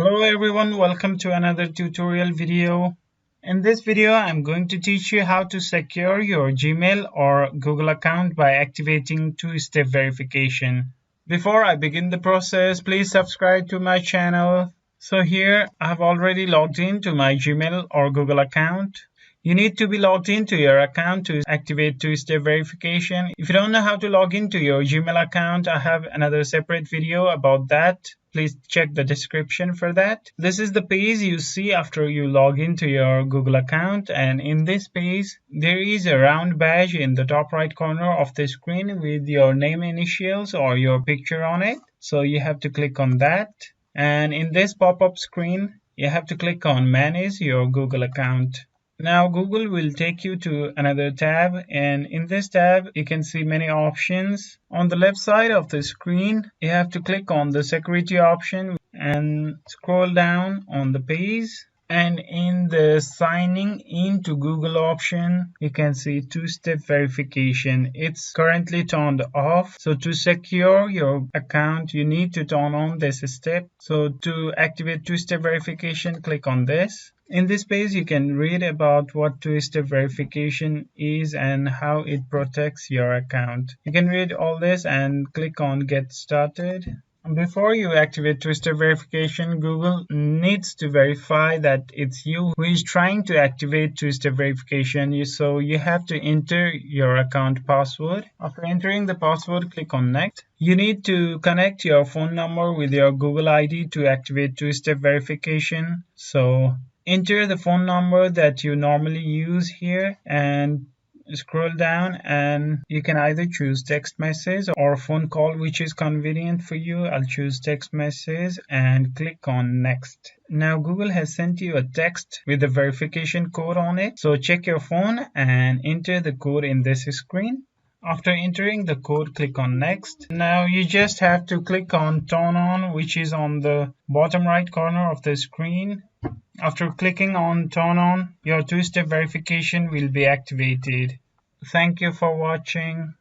Hello everyone, welcome to another tutorial video. In this video, I'm going to teach you how to secure your Gmail or Google account by activating two-step verification. Before I begin the process, please subscribe to my channel. So here, I have already logged into my Gmail or Google account. You need to be logged into your account to activate two-step verification. If you don't know how to log into your Gmail account, I have another separate video about that. Please check the description for that. This is the page you see after you log into your Google account, and in this page there is a round badge in the top right corner of the screen with your name initials or your picture on it. So you have to click on that, and in this pop-up screen you have to click on manage your Google account. Now Google will take you to another tab, and in this tab you can see many options. On the left side of the screen you have to click on the security option and scroll down on the page, and in the signing into Google option you can see two-step verification. It's currently turned off, so to secure your account you need to turn on this step. So to activate two-step verification, click on this. In this page you can read about what two-step verification is and how it protects your account. You can read all this and click on get started. Before you activate two-step verification, Google needs to verify that it's you who is trying to activate two-step verification. So you have to enter your account password. After entering the password, click on next. You need to connect your phone number with your Google ID to activate two-step verification. So enter the phone number that you normally use here and scroll down, and you can either choose text message or phone call, which is convenient for you. I'll choose text message and click on next. Now Google has sent you a text with the verification code on it, so check your phone and enter the code in this screen. After entering the code, click on next. Now you just have to click on turn on, which is on the bottom right corner of the screen. After clicking on turn on, your two-step verification will be activated. Thank you for watching.